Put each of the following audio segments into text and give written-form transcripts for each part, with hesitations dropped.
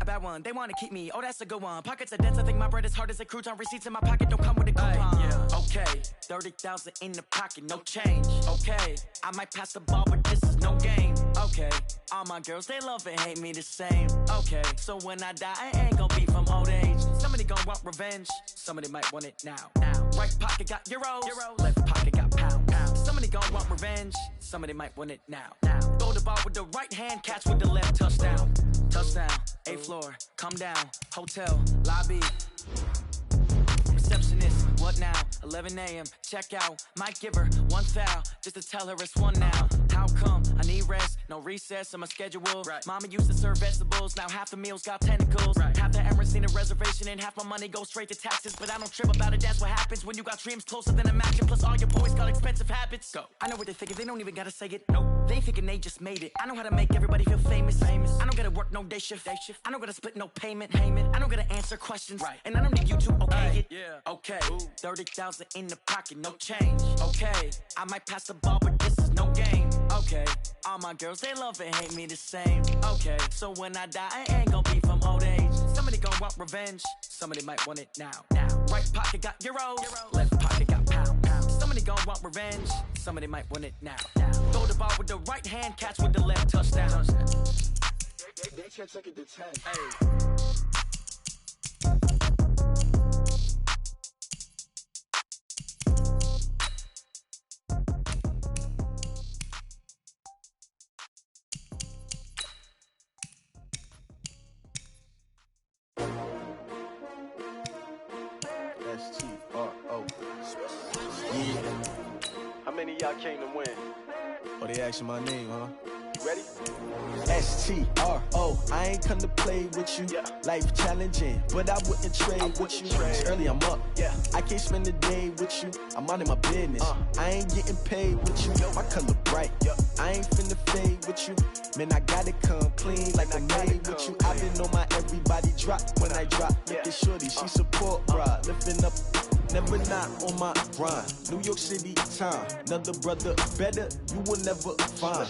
bad one. They want to keep me. Oh, that's a good one. Pockets are dense. I think my bread is hard as a crouton. Receipts in my pocket don't come with a coupon. Yeah. Okay, 30,000 in the pocket, no change. Okay, I might pass the ball, but this is no game. Okay, all my girls, they love and hate me the same. Okay, so when I die, I ain't gonna be from old age. Somebody gonna want revenge. Somebody might want it now. Right pocket got euros. Left pocket got pounds. Somebody gonna want revenge. Somebody might want it now. Throw the ball with the right hand, catch with the left, touchdown. Touchdown, 8th floor, come down, hotel, lobby. Receptionist, what now? 11 a.m., check out. Might give her one foul, just to tell her it's one now. How come? I need rest, no recess in my schedule. Right. Mama used to serve vegetables, now half the meals got tentacles. Right. Half the Emirates need a reservation and half my money goes straight to taxes. But I don't trip about it, that's what happens when you got dreams closer than a mansion. Plus all your boys got expensive habits. Go. I know what they're thinking, they don't even gotta say it. Nope. They thinking they just made it. I know how to make everybody feel famous. I don't gotta work no day shift. I don't gotta split no payment. I don't gotta answer questions. Right. And I don't need you to okay it. Yeah. Okay, 30,000 in the pocket, no change. Okay, I might pass the ball, but this is no game. Okay, all my girls, they love and hate me the same. Okay, so when I die, I ain't gonna be from old age. Somebody gonna want revenge. Somebody might want it now. Right pocket got euros. Left pocket got pounds. Somebody gonna want revenge. Somebody might want it now. Throw the ball with the right hand, catch with the left, touchdown. They can't take it to 10. Hey. S-T-R-O. Yeah. How many of y'all came to win? Oh, they asking my name, huh? You ready? S-T-R-O. I ain't come to play with you. Yeah. Life challenging, but I wouldn't trade with you. It's early, I'm up. Yeah. I can't spend the day with you. I'm minding my business. I ain't getting paid with you. My color bright. Yeah. I ain't finna fade with you. Man, I gotta come clean like I'm made with you. I've been on my everybody drop when I drop. Look at shorty, she support, bruh. Lifting up. Never not on my grind. New York City time. Another brother better, you will never find.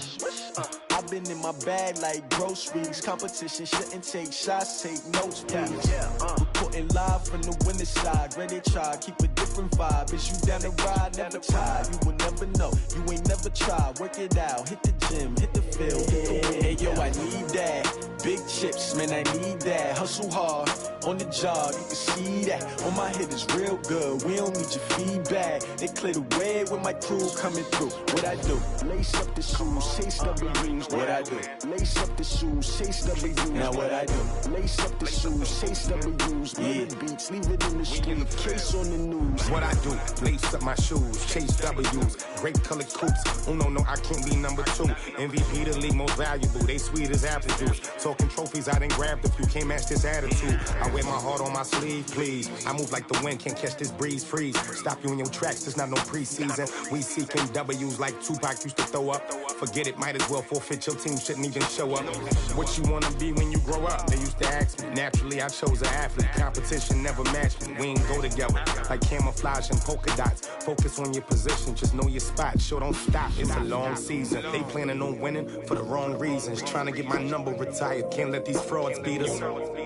I've been in my bag like groceries. Competition shouldn't take shots, take notes, please. Reporting live from the winning side. Ready to try, keep a different vibe. Is you down the ride, never tired. You will never know, you ain't never tried. Work it out, hit the gym, hit the field. Hey yo, I need that. Big chips, man, I need that. Hustle hard, on the job, you can see that. On my head is real good, we don't need your feedback. They clear the way with my crew coming through. What I do? Lace up the shoes, chase W's. What I do? Lace up the shoes, chase W's. Now what I do? Lace up the shoes, chase W's. Yeah. Beats, leave it in the street, case on the news. What I do? Lace up my shoes, chase W's. Great colored coops. Oh no, I can't be number 2. MVP the league, most valuable. They sweet as apple juice. Talking trophies, I didn't grab the few. Can't match this attitude. I wear my heart on my sleeve, please. I move like the wind, can't catch this breeze, freeze. Stop you in your tracks, there's not no preseason. We seeking W's like Tupac used to throw up. Forget it, might as well forfeit. Your team shouldn't even show up. What you wanna be when you grow up? They used to ask me. Naturally, I chose an athlete. Competition never matched me. We ain't go together like camouflage and polka dots. Focus on your position, just know your spot. Sure, don't stop. It's a long season. They planning on winning for the wrong reasons. Trying to get my number retired. Can't let these frauds beat us.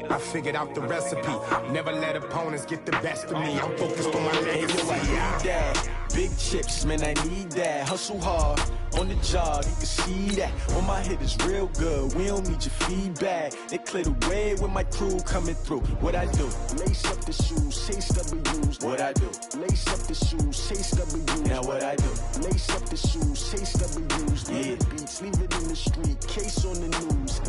I figured out the recipe. Never let opponents get the best of me. I'm focused on my legacy. I need that. Big chips, man, I need that. Hustle hard, on the job, you can see that. On my head is real good, we don't need your feedback. They clear the way with my crew coming through. What I do? Lace up the shoes, chase W's. What I do? Lace up the shoes, chase W's. Now what I do? Lace up the shoes, chase W's. Yeah. Beats, leave it in the street, case on the news.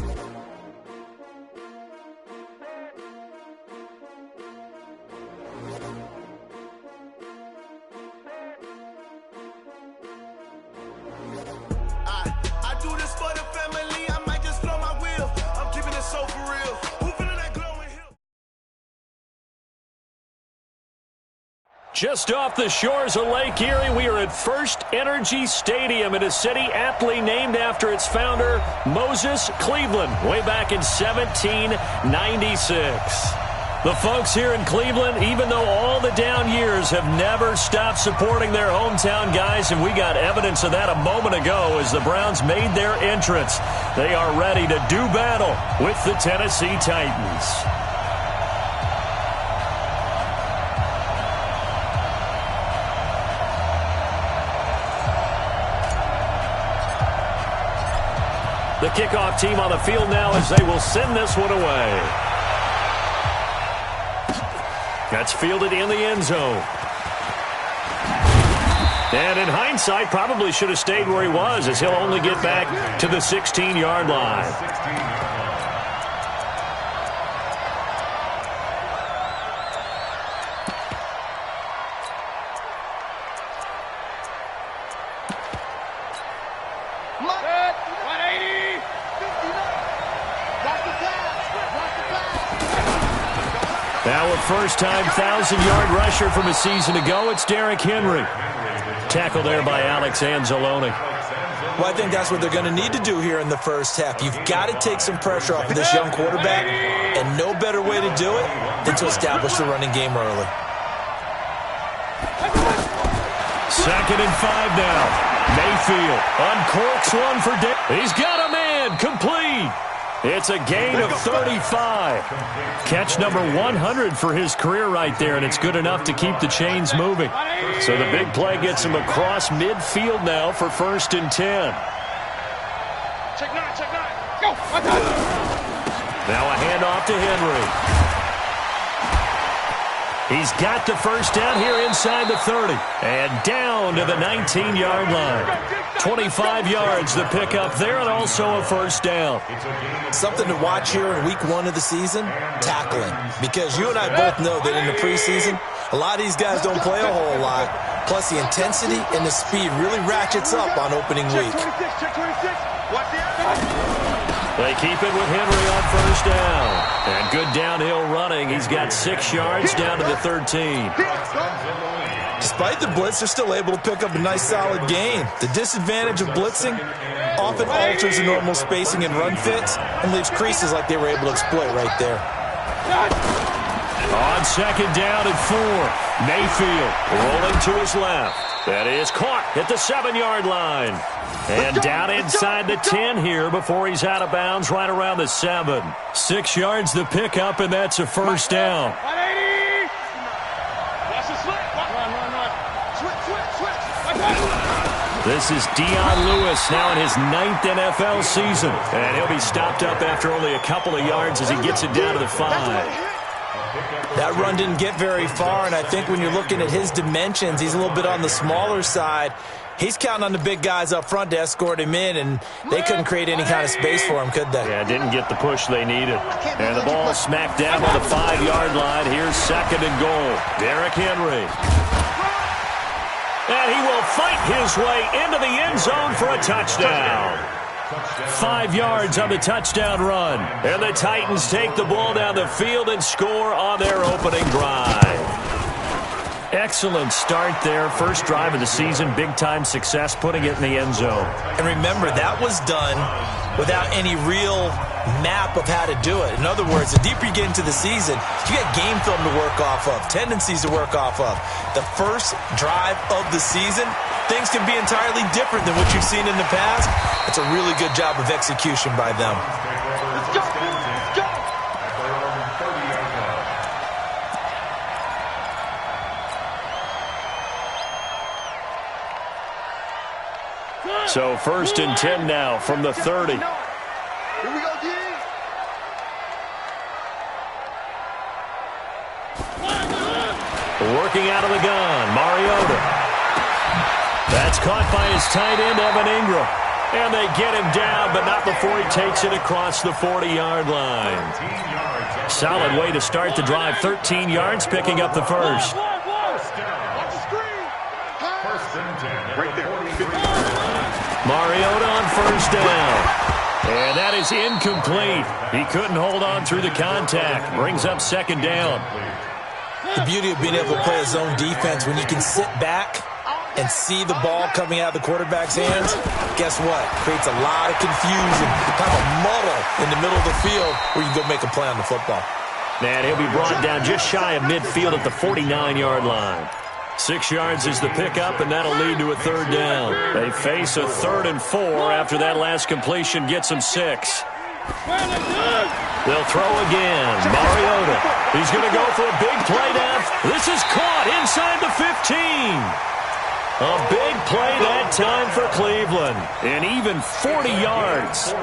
Just off the shores of Lake Erie, we are at First Energy Stadium in a city aptly named after its founder, Moses Cleveland, way back in 1796. The folks here in Cleveland, even though all the down years, have never stopped supporting their hometown guys, and we got evidence of that a moment ago as the Browns made their entrance. They are ready to do battle with the Tennessee Titans. The kickoff team on the field now as they will send this one away. That's fielded in the end zone. And in hindsight, probably should have stayed where he was, as he'll only get back to the 16-yard line. Now a first-time 1,000-yard rusher from a season ago, it's Derrick Henry. Tackle there by Alex Anzalone. Well, I think that's what they're going to need to do here in the first half. You've got to take some pressure off of this young quarterback, and no better way to do it than to establish the running game early. 2nd and 5 now. Mayfield uncorks one for Dave. He's got a man, complete. It's a gain of 35. Catch number 100 for his career right there, and it's good enough to keep the chains moving. So the big play gets him across midfield now for 1st and 10. Check nine. Go. Now a handoff to Henry. He's got the first down here inside the 30. And down to the 19-yard line. 25 yards the pickup there, and also a first down. Something to watch here in week 1 of the season, tackling. Because you and I both know that in the preseason, a lot of these guys don't play a whole lot. Plus, the intensity and the speed really ratchets up on opening week. They keep it with Henry on first down. And good downhill running. He's got 6 yards down to the 13. Despite the blitz, they're still able to pick up a nice solid gain. The disadvantage of blitzing often alters the normal spacing and run fits and leaves creases like they were able to exploit right there. On 2nd down and 4, Mayfield rolling to his left. That is caught at the 7-yard line. And down inside the 10 here before he's out of bounds right around the 7. 6 yards the pickup, and that's a first down. This is Dion Lewis now in his 9th NFL season. And he'll be stopped up after only a couple of yards as he gets it down to the 5. That run didn't get very far, and I think when you're looking at his dimensions, he's a little bit on the smaller side. He's counting on the big guys up front to escort him in, and they couldn't create any kind of space for him, could they? Yeah, didn't get the push they needed. And the ball smacked down on the 5-yard line. Here's 2nd and goal. Derrick Henry. And he will fight his way into the end zone for a touchdown. 5 yards on the touchdown run. And the Titans take the ball down the field and score on their opening drive. Excellent start there. First drive of the season. Big-time success putting it in the end zone. And remember, that was done without any real map of how to do it. In other words, the deeper you get into the season, you got game film to work off of, tendencies to work off of. The first drive of the season, things can be entirely different than what you've seen in the past. It's a really good job of execution by them. Let's go. So 1st and 10 now from the 30. Here we go, D. Working out of the gun, Mariota. That's caught by his tight end, Evan Ingram. And they get him down, but not before he takes it across the 40-yard line. Solid way to start the drive. 13 yards, picking up the first. Right there. Mariota on first down. And that is incomplete. He couldn't hold on through the contact. Brings up 2nd down. The beauty of being able to play a zone defense, when you can sit back and see the ball coming out of the quarterback's hands, guess what? Creates a lot of confusion, kind of a muddle in the middle of the field where you can go make a play on the football. And he'll be brought down just shy of midfield at the 49-yard line. 6 yards is the pickup, and that'll lead to a third down. They face a 3rd and 4 after that last completion gets them 6. They'll throw again. Mariota. He's going to go for a big play down. This is caught inside the 15. A big play that time for Cleveland. And even 40 yards.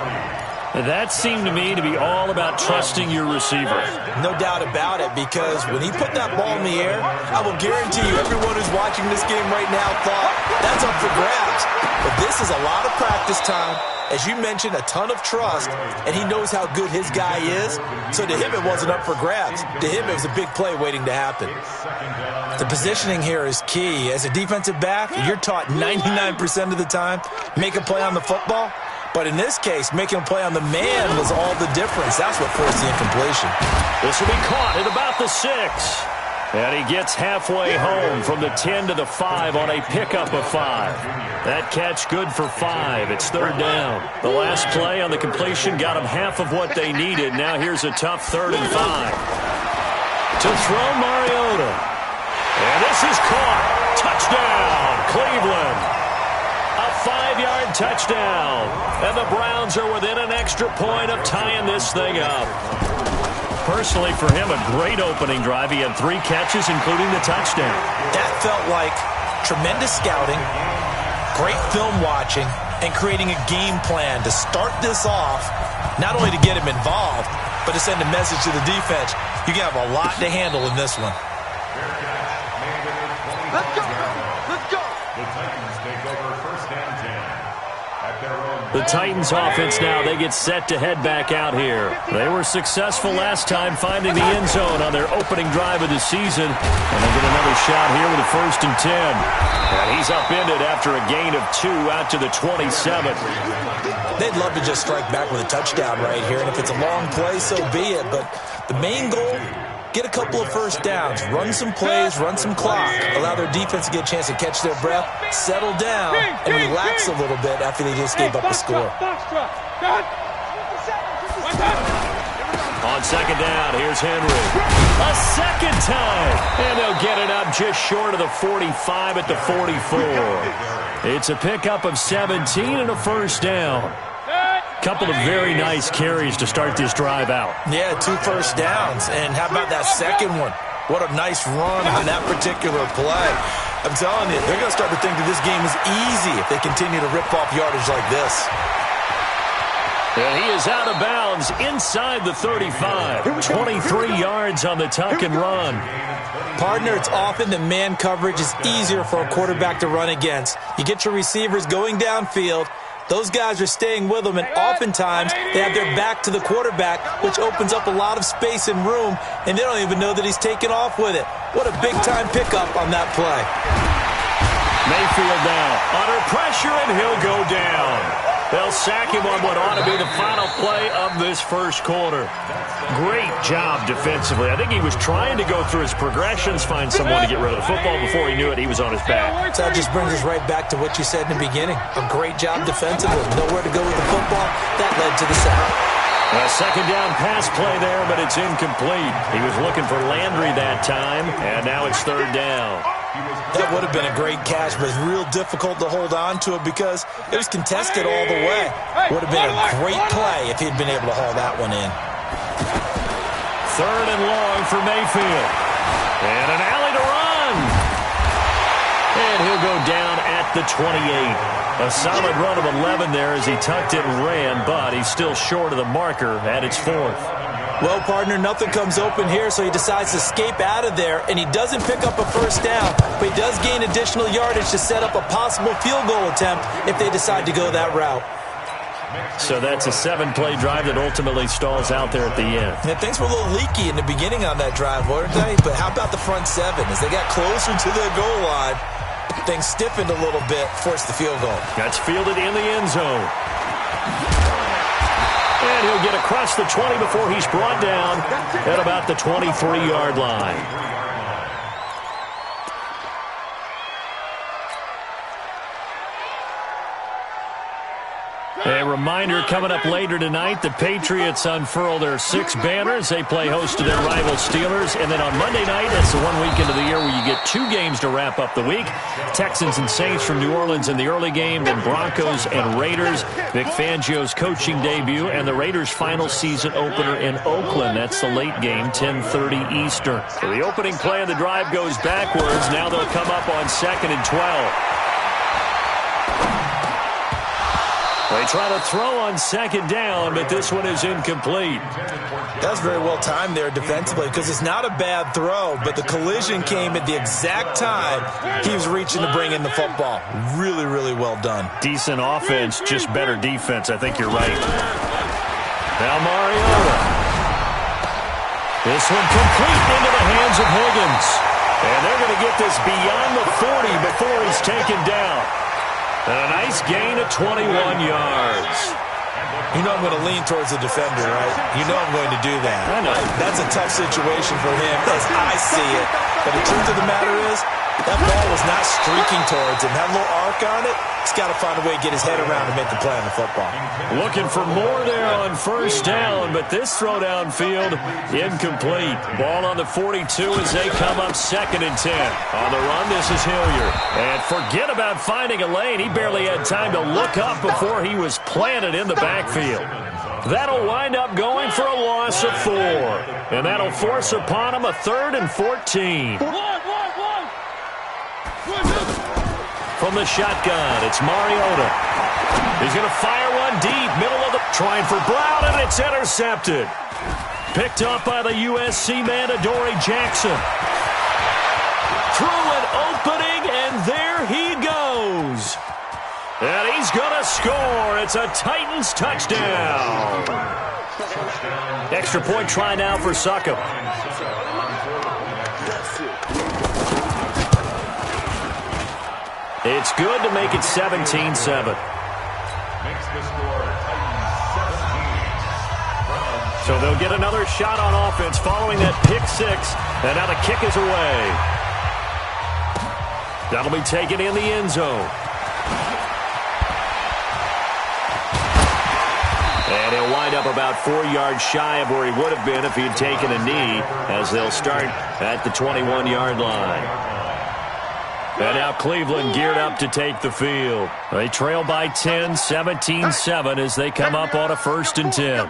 That seemed to me to be all about trusting your receiver. No doubt about it, because when he put that ball in the air, I will guarantee you everyone who's watching this game right now thought that's up for grabs. But this is a lot of practice time. As you mentioned, a ton of trust, and he knows how good his guy is. So to him, it wasn't up for grabs. To him, it was a big play waiting to happen. The positioning here is key. As a defensive back, you're taught 99% of the time, make a play on the football. But in this case, making a play on the man was all the difference. That's what forced the incompletion. This will be caught at about the 6. And he gets halfway home from the 10 to the 5 on a pickup of 5. That catch good for 5. It's 3rd down. The last play on the completion got them half of what they needed. Now here's a tough 3rd and 5. To throw Mariota. And this is caught. Touchdown, Cleveland. A 5-yard touchdown. And the Browns are within an extra point of tying this thing up. Personally, for him, a great opening drive. He had 3 catches, including the touchdown. That felt like tremendous scouting, great film watching, and creating a game plan to start this off, not only to get him involved, but to send a message to the defense. You can have a lot to handle in this one. Let's go. Let's go. The Titans take over 1st and 10. The Titans offense now, they get set to head back out here. They were successful last time finding the end zone on their opening drive of the season. And they get another shot here with a 1st and 10. And he's upended after a gain of 2 out to the 27. They'd love to just strike back with a touchdown right here. And if it's a long play, so be it. But the main goal, get a couple of 1st downs, run some plays, run some clock, allow their defense to get a chance to catch their breath, settle down, and relax a little bit after they just gave up a score. On 2nd down, here's Henry. A 2nd time, and they'll get it up just short of the 45 at the 44. It's a pickup of 17 and a 1st down. Couple of very nice carries to start this drive out. Yeah, 2 1st downs. And how about that second one? What a nice run on that particular play. I'm telling you, they're going to start to think that this game is easy if they continue to rip off yardage like this. And he is out of bounds inside the 35. 23 yards on the tuck and run. Partner, it's often that man coverage is easier for a quarterback to run against. You get your receivers going downfield. Those guys are staying with them, and oftentimes they have their back to the quarterback, which opens up a lot of space and room, and they don't even know that he's taken off with it. What a big-time pickup on that play. Mayfield now under pressure, and he'll go down. They'll sack him on what ought to be the final play of this 1st quarter. Great job defensively. I think he was trying to go through his progressions, find someone to get rid of the football. Before he knew it, he was on his back. So that just brings us right back to what you said in the beginning. A great job defensively. Nowhere to go with the football. That led to the sack. A 2nd down pass play there, but it's incomplete. He was looking for Landry that time, and now it's 3rd down. That would have been a great catch, but it's real difficult to hold on to it because it was contested all the way. Would have been a great play if he'd been able to haul that one in. 3rd and long for Mayfield. And an alley to run. And he'll go down at the 28. A solid run of 11 there as he tucked it and ran, but he's still short of the marker at its 4th. Well, partner, nothing comes open here, so he decides to escape out of there, and he doesn't pick up a 1st down, but he does gain additional yardage to set up a possible field goal attempt if they decide to go that route. So that's a 7-play drive that ultimately stalls out there at the end. Yeah, things were a little leaky in the beginning on that drive, weren't they? But how about the front 7? As they got closer to the goal line, things stiffened a little bit, forced the field goal. That's fielded in the end zone. And he'll get across the 20 before he's brought down at about the 23-yard line. And A reminder, coming up later tonight, the Patriots unfurl their 6 banners. They play host to their rival Steelers. And then on Monday night, it's the one weekend of the year where you get 2 games to wrap up the week. Texans and Saints from New Orleans in the early game, then Broncos and Raiders. Vic Fangio's coaching debut, and the Raiders' final season opener in Oakland. That's the late game, 10:30 Eastern. So the opening play of the drive goes backwards. Now they'll come up on 2nd and 12. They try to throw on 2nd down, but this one is incomplete. That's very well timed there defensively, because it's not a bad throw, but the collision came at the exact time he was reaching to bring in the football. Really, really well done. Decent offense, just better defense. I think you're right. Now Mariota. This one complete into the hands of Higgins. And they're going to get this beyond the 40 before he's taken down. And a nice gain of 21 yards. You know I'm going to lean towards the defender, right? You know I'm going to do that. I know. That's a tough situation for him as I see it. But the truth of the matter is, that ball was not streaking towards him. Had a little arc on it. He's got to find a way to get his head around and make the play on the football. Looking for more there on 1st down, but this throw downfield, incomplete. Ball on the 42 as they come up 2nd and 10. On the run, this is Hilliard. And forget about finding a lane. He barely had time to look up before he was planted in the backfield. That'll wind up going for a loss of 4. And that'll force upon him a 3rd and 14. From the shotgun, it's Mariota. He's going to fire one deep, middle of the... Trying for Brown, and it's intercepted. Picked up by the USC man, Adoree Jackson. Through an opening, and there he goes. And he's going to score. It's a Titans touchdown. Extra point try now for Succop. It's good to make it 17-7. So they'll get another shot on offense following that pick 6. And now the kick is away. That'll be taken in the end zone. And he'll wind up about 4 yards shy of where he would have been if he'd taken a knee, as they'll start at the 21-yard line. And now Cleveland geared up to take the field. They trail by 10, 17-7 as they come up on a 1st and 10.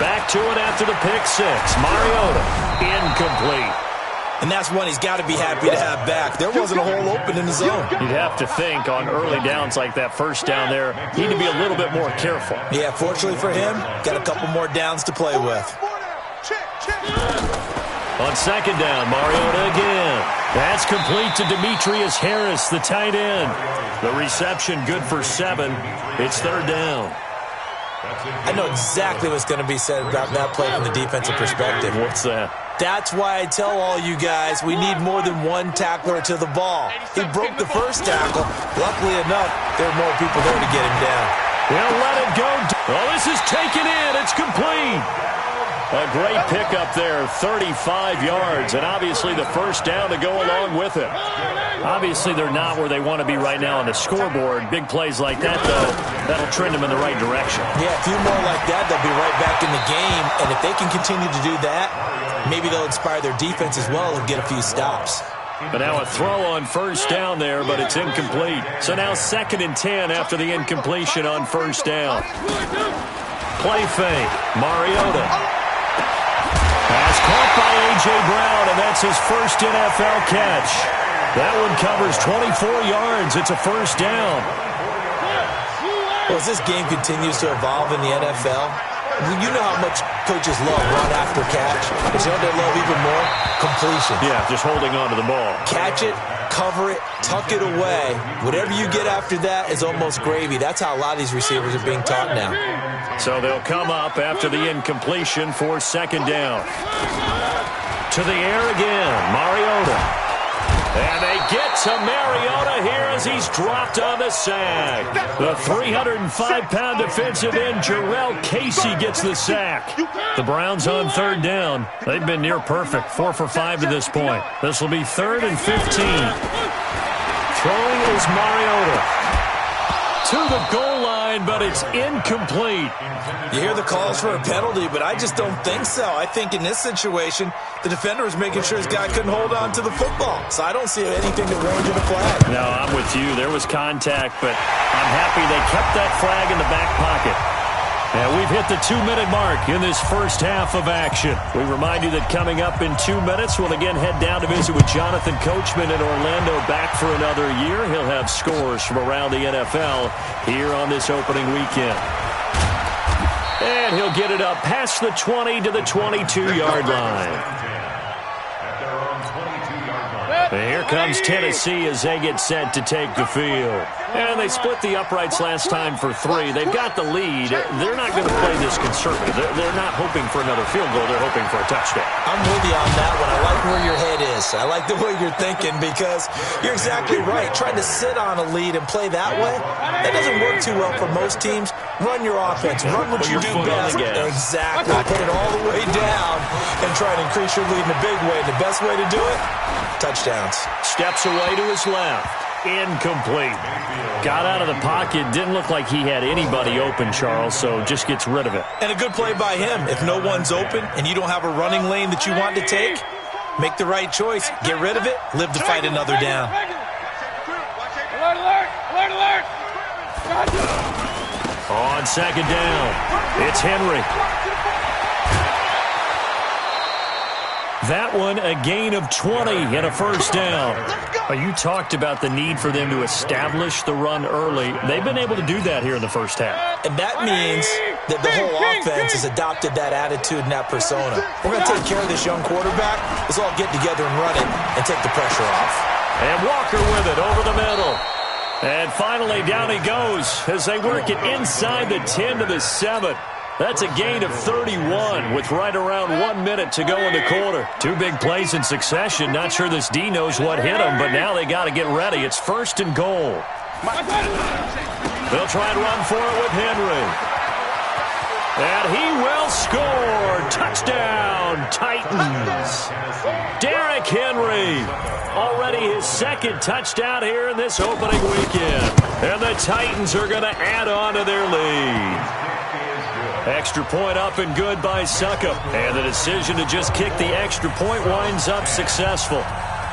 Back to it after the pick 6. Mariota, incomplete. And that's one he's got to be happy to have back. There wasn't a hole open in the zone. You'd have to think on early downs like that 1st down there, need to be a little bit more careful. Yeah, fortunately for him, got a couple more downs to play with. On 2nd down, Mariota again. That's complete to Demetrius Harris, the tight end. The reception good for 7. It's 3rd down. I know exactly what's going to be said about that play from the defensive perspective. What's that? That's why I tell all you guys we need more than one tackler to the ball. He broke the 1st tackle. Luckily enough, there were more people there to get him down. They'll let it go. Oh, this is taken in. It's complete. A great pickup there, 35 yards, and obviously the 1st down to go along with it. Obviously they're not where they want to be right now on the scoreboard. Big plays like that, though, that'll trend them in the right direction. Yeah, a few more like that, they'll be right back in the game, and if they can continue to do that, maybe they'll inspire their defense as well and get a few stops. But now a throw on 1st down there, but it's incomplete. So now 2nd and 10 after the incompletion on 1st down. Play fake, Mariota. Pass caught by A.J. Brown, and that's his 1st NFL catch. That one covers 24 yards. It's a 1st down. Well, as this game continues to evolve in the NFL, you know how much coaches love run after catch. But you know what they love even more? Completion. Yeah, just holding on to the ball. Catch it, cover it, tuck it away. Whatever you get after that is almost gravy. That's how a lot of these receivers are being taught now. So they'll come up after the incompletion for 2nd down. To the air again, Mariota. And they get to Mariota here as he's dropped on the sack. The 305-pound defensive end, Jarrell Casey, gets the sack. The Browns on 3rd down. They've been near perfect, 4 for 5 to this point. This will be 3rd and 15. Throwing is Mariota. To the goal line, but it's incomplete. You hear the calls for a penalty, but I just don't think so. I think in this situation, the defender was making sure his guy couldn't hold on to the football. So I don't see anything that warranted a flag. No, I'm with you. There was contact, but I'm happy they kept that flag in the back pocket. And we've hit the 2-minute mark in this first half of action. We remind you that coming up in 2 minutes, we'll again head down to visit with Jonathan Coachman in Orlando, back for another year. He'll have scores from around the NFL here on this opening weekend. And he'll get it up past the 20 to the 22-yard line. And here comes Tennessee as they get set to take the field. And they split the uprights last time for 3. They've got the lead. They're not going to play this conservative. They're not hoping for another field goal. They're hoping for a touchdown. I'm with you on that one. I like where your head is. I like the way you're thinking because you're exactly right. Trying to sit on a lead and play that way, that doesn't work too well for most teams. Run your offense. Run what you do best. Exactly. Put it all the way down and try and increase your lead in a big way. The best way to do it, touchdowns. Steps away to his left. Incomplete. Got out of the pocket. Didn't look like he had anybody open, Charles, so just gets rid of it. And a good play by him. If no one's open and you don't have a running lane that you want to take, make the right choice. Get rid of it. Live to fight another down. Alert, alert, alert, alert. On second down, it's Henry. That one, a gain of 20 and a first down. You talked about the need for them to establish the run early. They've been able to do that here in the first half. And that means that the whole offense has adopted that attitude and that persona. We're going to take care of this young quarterback. Let's all get together and run it and take the pressure off. And Walker with it over the middle. And finally, down he goes as they work it inside the 10 to the 7. That's a gain of 31 with right around 1 minute to go in the quarter. 2 big plays in succession. Not sure this D knows what hit him, but now they got to get ready. It's first and goal. They'll try and run for it with Henry. And he will score. Touchdown, Titans. Derrick Henry. Already his second touchdown here in this opening weekend. And the Titans are going to add on to their lead. Extra point up and good by Suckup. And the decision to just kick the extra point winds up successful.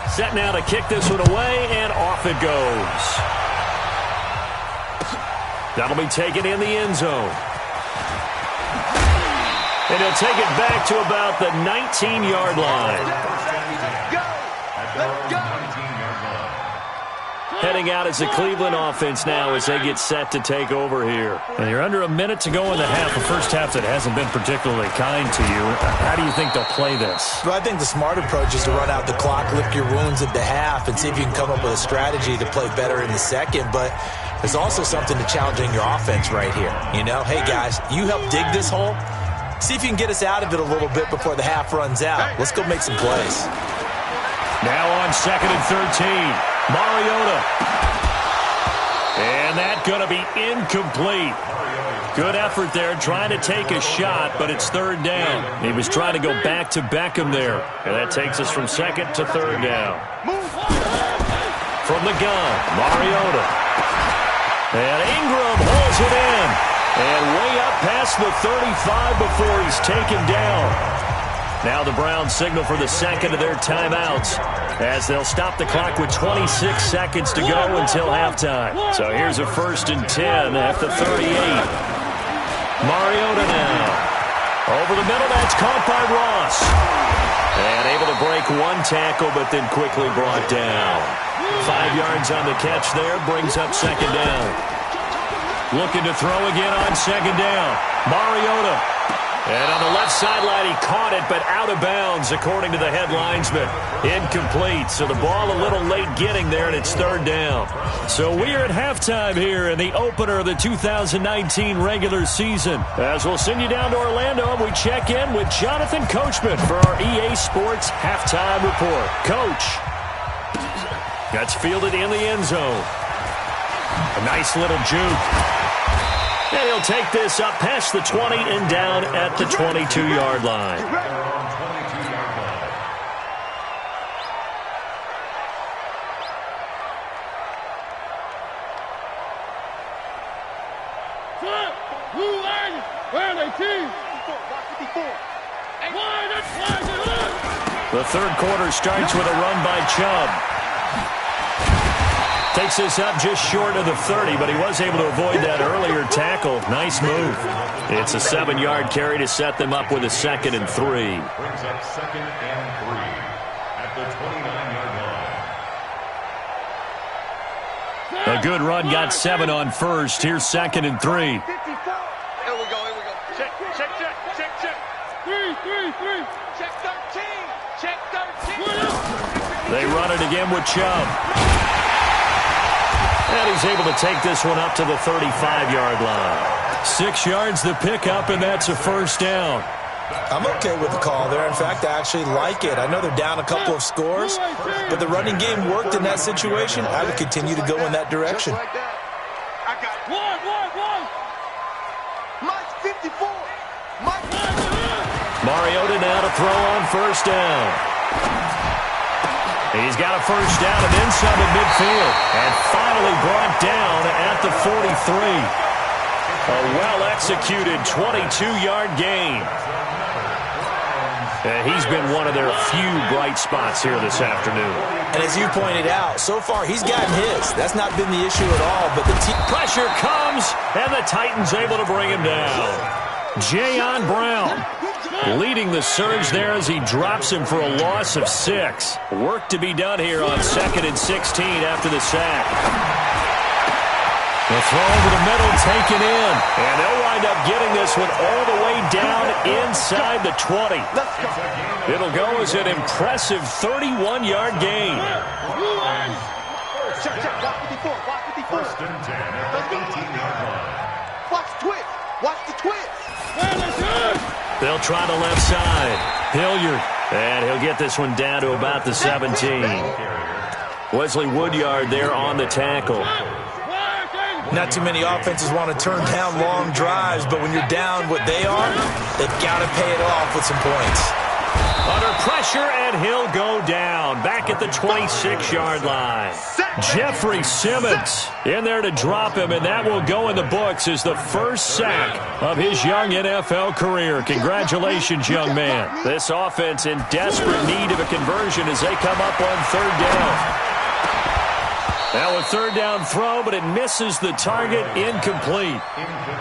Set now to kick this one away, and off it goes. That'll be taken in the end zone. And he'll take it back to about the 19-yard line. Let's go. Heading out as the Cleveland offense now as they get set to take over here. And you're under a minute to go in the half, a first half that hasn't been particularly kind to you. How do you think they'll play this? Well, I think the smart approach is to run out the clock, lick your wounds at the half, and see if you can come up with a strategy to play better in the second. But there's also something to challenging your offense right here. You know, hey, guys, you help dig this hole. See if you can get us out of it a little bit before the half runs out. Let's go make some plays. Now on second and 13, Mariota. And that's going to be incomplete. Good effort there, trying to take a shot, but it's third down. He was trying to go back to Beckham there. And that takes us from second to third down. From the gun, Mariota. And Ingram holds it in. And way up past the 35 before he's taken down. Now the Browns signal for the second of their timeouts as they'll stop the clock with 26 seconds to go until halftime. So here's a first and 10 at the 38. Mariota now. Over the middle, that's caught by Ross. And able to break one tackle, but then quickly brought down. 5 yards on the catch there, brings up second down. Looking to throw again on second down. Mariota. And on the left sideline, he caught it, but out of bounds, according to the head linesman. Incomplete, so the ball a little late getting there, and it's third down. So we are at halftime here in the opener of the 2019 regular season. As we'll send you down to Orlando, and we check in with Jonathan Coachman for our EA Sports Halftime Report. Coach, that's fielded in the end zone. A nice little juke. And he'll take this up past the 20 and down at the 22-yard line. The third quarter starts with a run by Chubb. Takes this up just short of the 30, but he was able to avoid that earlier tackle. Nice move. It's a 7-yard carry to set them up with a 2nd and 3. Brings up 2nd and 3 at the 29-yard line. A good run got 7 on first. Here's 2nd and 3. Here we go, Check. 3. Check 13. They run it again with Chubb. And he's able to take this one up to the 35-yard line. 6 yards the pickup, and that's a first down. I'm okay with the call there. In fact, I actually like it. I know they're down a couple of scores, but the running game worked in that situation. I would continue to go in that direction. I got it. One. Mike's 54. Mariota now to throw on first down. He's got a first down and then some at midfield. And finally brought down at the 43. A well-executed 22-yard gain. He's been one of their few bright spots here this afternoon. And as you pointed out, so far he's gotten his. That's not been the issue at all. But the pressure comes, and the Titans able to bring him down. Jayon Brown leading the surge there as he drops him for a loss of 6. Work to be done here on 2nd and 16 after the sack. The throw over the middle taken in. And they'll wind up getting this one all the way down inside the 20. It'll go as an impressive 31-yard gain. Check. Watch 54. First and 10 at the 18-yard line. Watch the twist. They'll try the left side. Hilliard. And he'll get this one down to about the 17. Wesley Woodyard there on the tackle. Not too many offenses want to turn down long drives, but when you're down what they are, they've got to pay it off with some points. Under pressure, and he'll go down. Back at the 26-yard line. Jeffrey Simmons in there to drop him, and that will go in the books as the first sack of his young NFL career. Congratulations, young man. This offense in desperate need of a conversion as they come up on third down. Now a third down throw, but it misses the target, incomplete.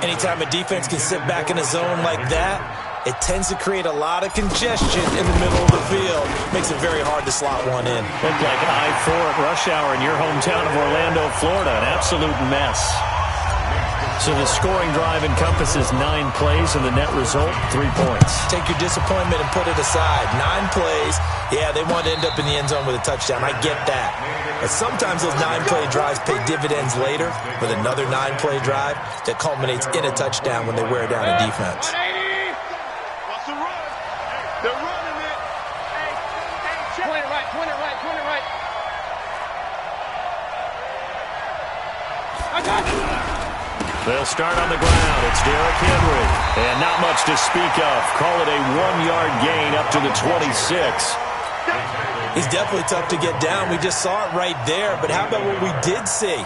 Anytime a defense can sit back in a zone like that, it tends to create a lot of congestion in the middle of the field. Makes it very hard to slot one in. Looked like I-4 at rush hour in your hometown of Orlando, Florida. An absolute mess. So the scoring drive encompasses 9 plays, and the net result, 3 points. Take your disappointment and put it aside. 9 plays. Yeah, they want to end up in the end zone with a touchdown. I get that. But sometimes those 9-play drives pay dividends later with another 9-play drive that culminates in a touchdown when they wear down a defense. They're running it. Hey, check. Point it right. I got it. They'll start on the ground. It's Derrick Henry. And not much to speak of. Call it a 1-yard gain up to the 26. He's definitely tough to get down. We just saw it right there. But how about what we did see?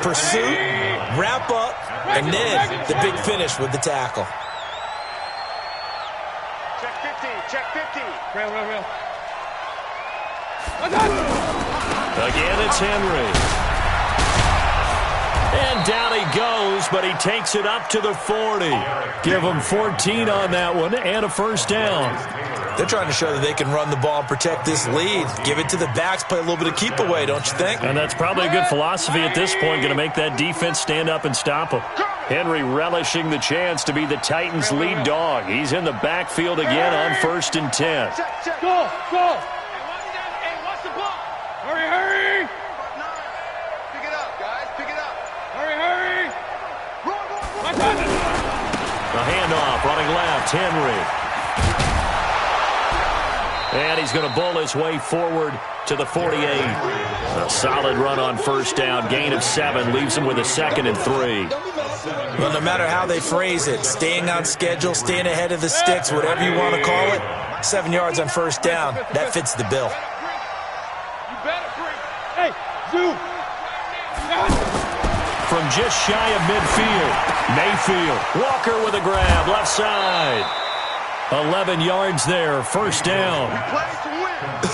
Pursuit, wrap up, and then the big finish with the tackle. Check 50. Real. Again, it's Henry. And down he goes, but he takes it up to the 40. Give him 14 on that one and a first down. They're trying to show that they can run the ball and protect this lead. Give it to the backs, play a little bit of keep away, don't you think? And that's probably a good philosophy at this point, going to make that defense stand up and stop him. Henry relishing the chance to be the Titans' lead dog. He's in the backfield again on 1st and 10. Check. Go. Hey, watch the ball. Hurry. Pick it up, guys. Hurry. Run. The handoff, running left, Henry. And he's going to bull his way forward to the 48. A solid run on first down. Gain of 7 leaves him with a 2nd and 3. Well, no matter how they phrase it, staying on schedule, staying ahead of the sticks, whatever you want to call it, 7 yards on first down, that fits the bill. You better bring. Hey, Zoo. from just shy of midfield. Mayfield, Walker with a grab, left side. 11 yards there, first down.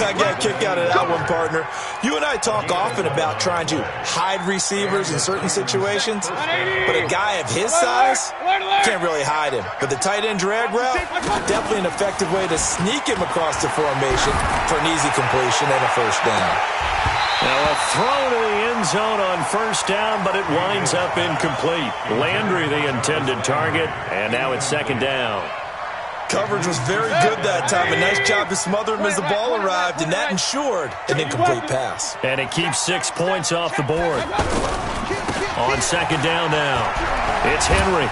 I got a kick out of that one, partner. You and I talk often about trying to hide receivers in certain situations, but a guy of his size can't really hide him. But the tight end drag route, definitely an effective way to sneak him across the formation for an easy completion and a first down. Now a throw to the end zone on first down, but it winds up incomplete. Landry the intended target, and now it's second down. Coverage was very good that time. A nice job to smother him as the ball arrived, and that ensured an incomplete pass. And it keeps 6 points off the board. On second down now, it's Henry.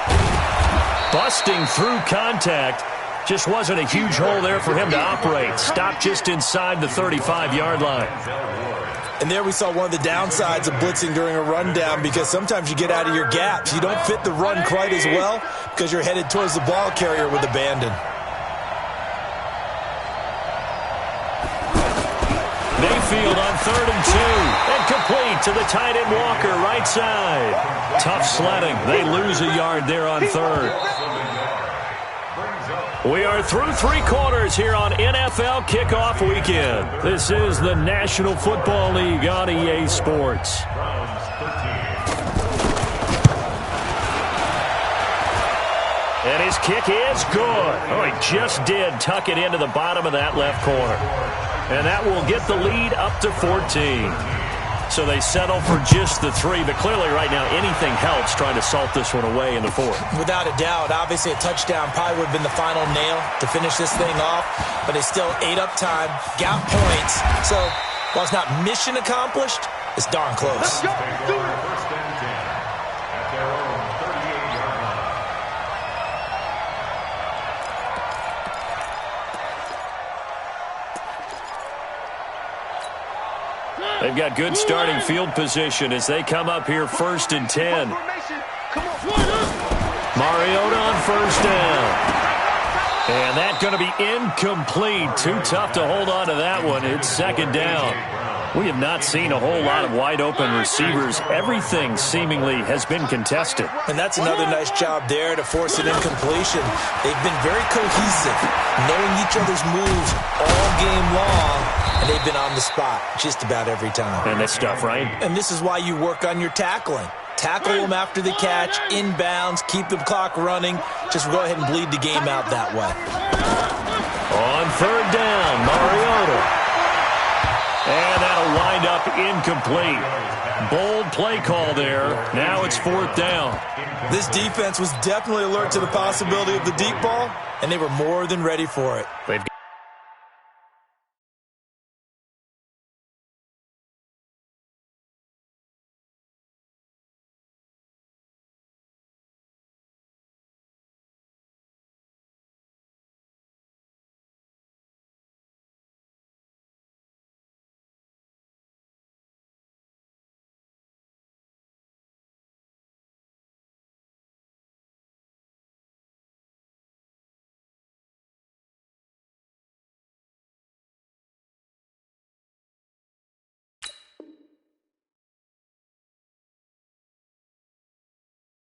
Busting through contact. Just wasn't a huge hole there for him to operate. Stopped just inside the 35-yard line. And there we saw one of the downsides of blitzing during a rundown, because sometimes you get out of your gaps. You don't fit the run quite as well because you're headed towards the ball carrier with abandon. Mayfield on 3rd and 2. And complete to the tight end Walker, right side. Tough sledding. They lose a yard there on 3rd. We are through 3 quarters here on NFL Kickoff Weekend. This is the National Football League on EA Sports. And his kick is good. Oh, he just did tuck it into the bottom of that left corner. And that will get the lead up to 14. So they settle for just the 3, but clearly right now anything helps trying to salt this one away in the 4th. Without a doubt, obviously a touchdown probably would have been the final nail to finish this thing off, but they still ate up time, got points. So while it's not mission accomplished, it's darn close. Let's go. Do it. First and 10 at their own 38-yard line. They've got good starting field position as they come up here 1st and 10. Mariota on first down. And that's going to be incomplete. Too tough to hold on to that one. It's second down. We have not seen a whole lot of wide-open receivers. Everything seemingly has been contested. And that's another nice job there to force an incompletion. They've been very cohesive, knowing each other's moves all game long, and they've been on the spot just about every time. And that's stuff, right? And this is why you work on your tackling. Tackle them after the catch, inbounds, keep the clock running. Just go ahead and bleed the game out that way. On third down, Mariota. And that'll wind up incomplete. Bold play call there. Now it's 4th down. This defense was definitely alert to the possibility of the deep ball, and they were more than ready for it. They've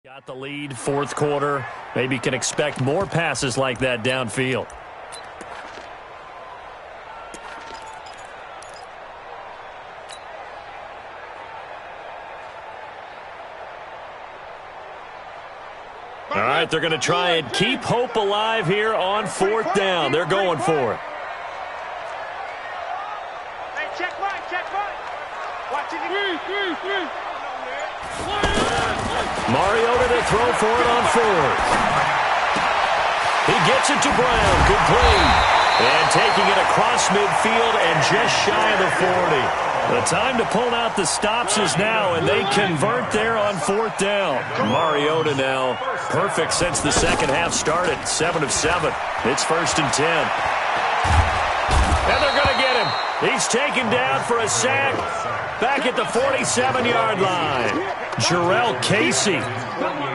got the lead, 4th quarter. Maybe can expect more passes like that downfield. All right, they're going to try and keep hope alive here on 4th down. They're going for it. Hey, check mine, check mine. Watch it. Three. Mariota to throw for it on 4th. He gets it to Brown. Good play. And taking it across midfield and just shy of the 40. The time to pull out the stops is now, and they convert there on 4th down. Mariota now perfect since the second half started. 7 of 7. It's 1st and 10. And they're going to get him. He's taken down for a sack back at the 47-yard line. Jarrell Casey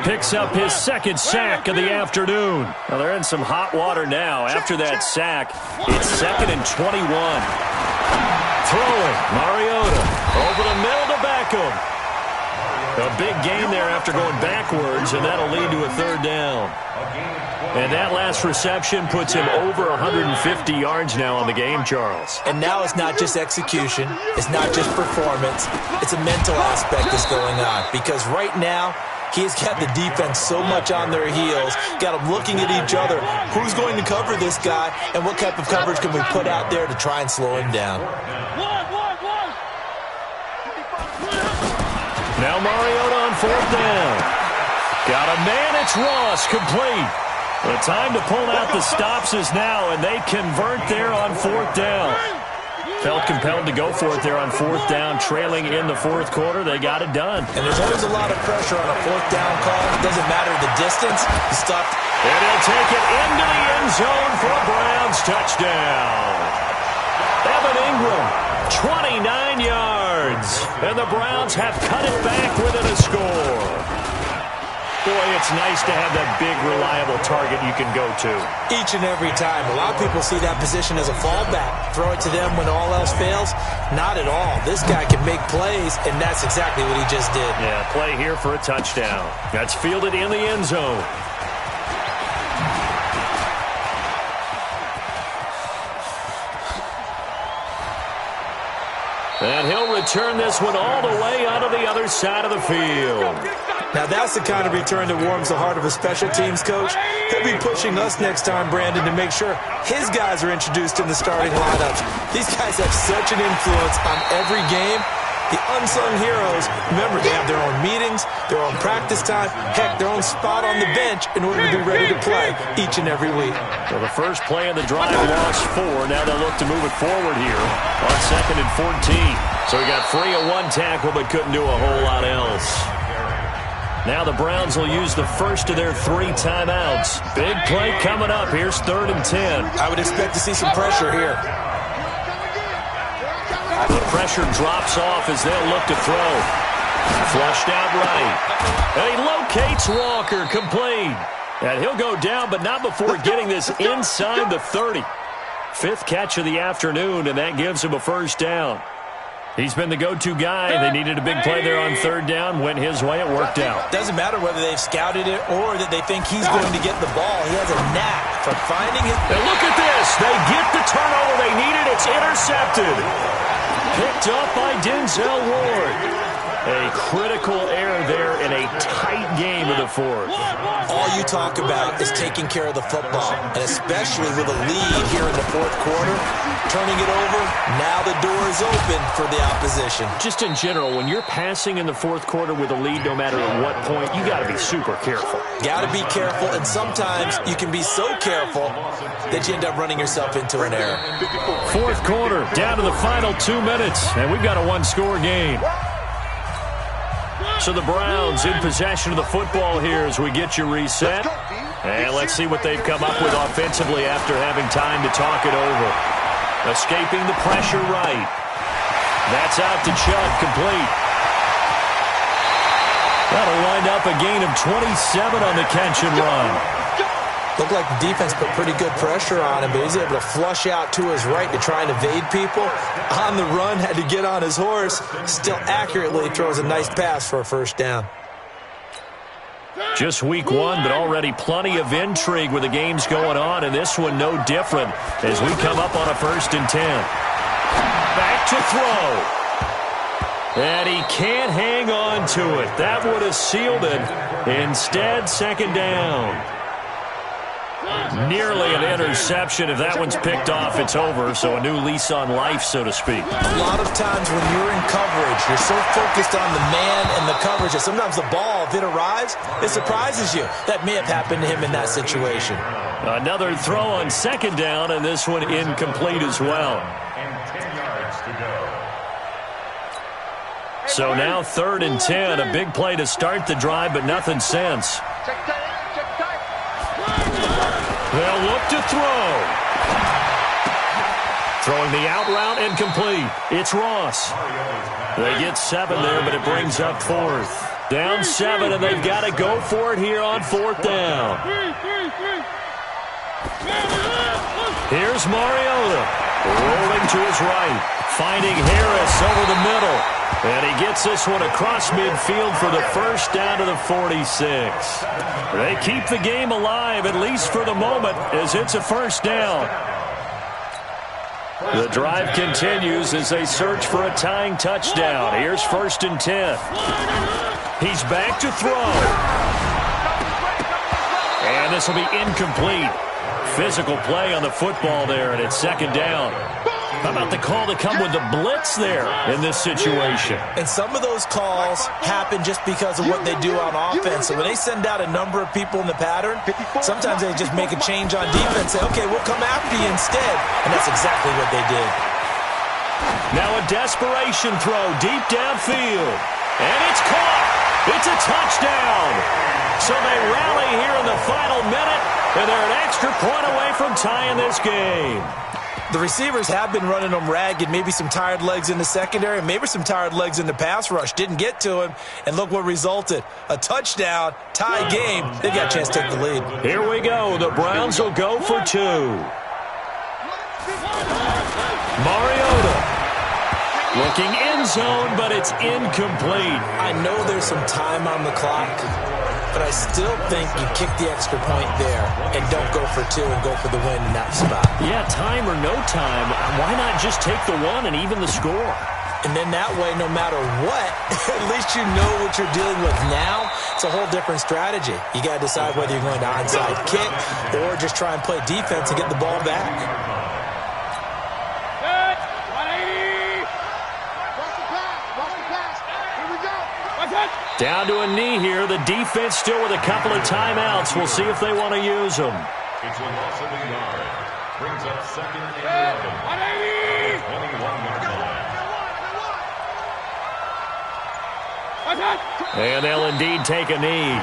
picks up his 2nd sack of the afternoon. Well, they're in some hot water now. After that sack, it's 2nd and 21. Throwing, Mariota over the middle to Beckham. A big gain there after going backwards, and that'll lead to a third down. And that last reception puts him over 150 yards now on the game, Charles. And now it's not just execution. It's not just performance. It's a mental aspect that's going on. Because right now, he's got the defense so much on their heels, got them looking at each other. Who's going to cover this guy, and what type of coverage can we put out there to try and slow him down? Now Mariota on fourth down. Got a man, it's Ross, complete. The time to pull out the stops is now, and they convert there on fourth down. Felt compelled to go for it there on fourth down, trailing in the fourth quarter. They got it done. And there's always a lot of pressure on a fourth down call. It doesn't matter the distance. He stopped. And he'll take it into the end zone for a Browns touchdown. Evan Ingram, 29 yards. And the Browns have cut it back within a score. Boy, it's nice to have that big, reliable target you can go to. Each and every time. A lot of people see that position as a fallback. Throw it to them when all else fails. Not at all. This guy can make plays, and that's exactly what he just did. Yeah, play here for a touchdown. That's fielded in the end zone. And he'll return this one all the way out of the other side of the field. Now that's the kind of return that warms the heart of a special teams coach. He'll be pushing us next time, Brandon, to make sure his guys are introduced in the starting lineups. These guys have such an influence on every game. The unsung heroes, remember, they have their own meetings, their own practice time, heck, their own spot on the bench in order to be ready to play each and every week. So the first play of the drive lost 4. Now they'll look to move it forward here on 2nd and 14. So he got free of one tackle but couldn't do a whole lot else. Now the Browns will use the first of their 3 timeouts. Big play coming up. Here's 3rd and 10. I would expect to see some pressure here. The pressure drops off as they'll look to throw. Flushed out right. And he locates Walker, complete. And he'll go down, but not before getting this inside the 30. 5th catch of the afternoon, and that gives him a first down. He's been the go-to guy. They needed a big play there on 3rd down. Went his way. It worked out. Doesn't matter whether they've scouted it or that they think he's going to get the ball. He has a knack for finding it. And look at this. They get the turnover they needed. It's intercepted. Picked up by Denzel Ward. A critical error there in a tight game of the 4th. All you talk about is taking care of the football, and especially with a lead here in the 4th quarter. Turning it over, now the door is open for the opposition. Just in general, when you're passing in the 4th quarter with a lead, no matter at what point, you got to be super careful. Got to be careful, and sometimes you can be so careful that you end up running yourself into an error. 4th quarter, down to the final 2 minutes, and we've got a one-score game. So the Browns in possession of the football here as we get you reset. And let's see what they've come up with offensively after having time to talk it over. Escaping the pressure right. That's out to Chubb, complete. That'll wind up a gain of 27 on the catch and run. Looked like the defense put pretty good pressure on him, but he's able to flush out to his right to try and evade people. On the run, had to get on his horse. Still accurately throws a nice pass for a first down. Just week 1, but already plenty of intrigue with the games going on, and this one no different as we come up on a 1st and 10. Back to throw. And he can't hang on to it. That would have sealed it. Instead, 2nd down. Nearly an interception. If that one's picked off, it's over. So a new lease on life, so to speak. A lot of times when you're in coverage, you're so focused on the man and the coverage that sometimes the ball, if it arrives, it surprises you. That may have happened to him in that situation. Another throw on 2nd down, and this one incomplete as well. So now 3rd and 10. A big play to start the drive, but nothing since. They'll look to throw. Throwing the out route and complete. It's Ross. They get 7 there, but it brings up 4th. Down 7, and they've got to go for it here on 4th down. Here's Mariota. Rolling to his right, finding Harris over the middle. And he gets this one across midfield for the first down to the 46. They keep the game alive, at least for the moment, as it's a first down. The drive continues as they search for a tying touchdown. Here's 1st and 10. He's back to throw. And this will be incomplete. Physical play on the football there, and it's 2nd down. How about the call to come with the blitz there in this situation? And some of those calls happen just because of what they do on offense. So when they send out a number of people in the pattern, sometimes they just make a change on defense. Say, okay, we'll come after you instead. And that's exactly what they did. Now a desperation throw deep downfield. And it's caught. It's a touchdown. So they rally here in the final minute, and they're an extra point away from tying this game. The receivers have been running them ragged, maybe some tired legs in the secondary, maybe some tired legs in the pass rush. Didn't get to him, and look what resulted. A touchdown, tie game. They've got a chance to take the lead. Here we go. The Browns will go for 2. Mariota. Looking end zone, but it's incomplete. I know there's some time on the clock, but I still think you kick the extra point there and don't go for 2 and go for the win in that spot. Yeah, time or no time, why not just take the 1 and even the score? And then that way, no matter what, at least you know what you're dealing with now. It's a whole different strategy. You got to decide whether you're going to onside kick or just try and play defense and get the ball back. Down to a knee here. The defense still with a couple of timeouts. We'll see if they want to use them. It's a loss of a yard. Brings up 2nd and 11. 21 And they'll indeed take a knee.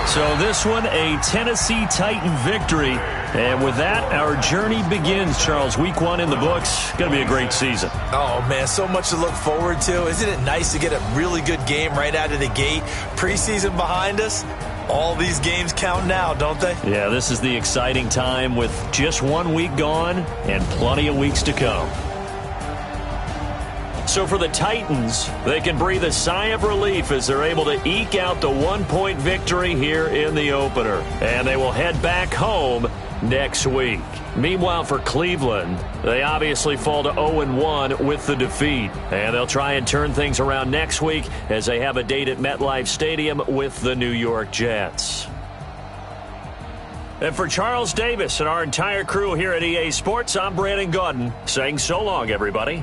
So this one, a Tennessee Titan victory. And with that, our journey begins, Charles. Week 1 in the books. Going to be a great season. Oh, man, so much to look forward to. Isn't it nice to get a really good game right out of the gate? Preseason behind us. All these games count now, don't they? Yeah, this is the exciting time with just 1 week gone and plenty of weeks to come. So for the Titans, they can breathe a sigh of relief as they're able to eke out the 1-point victory here in the opener. And they will head back home next week. Meanwhile, for Cleveland, they obviously fall to 0-1 with the defeat. And they'll try and turn things around next week as they have a date at MetLife Stadium with the New York Jets. And for Charles Davis and our entire crew here at EA Sports, I'm Brandon Gaudin saying so long, everybody.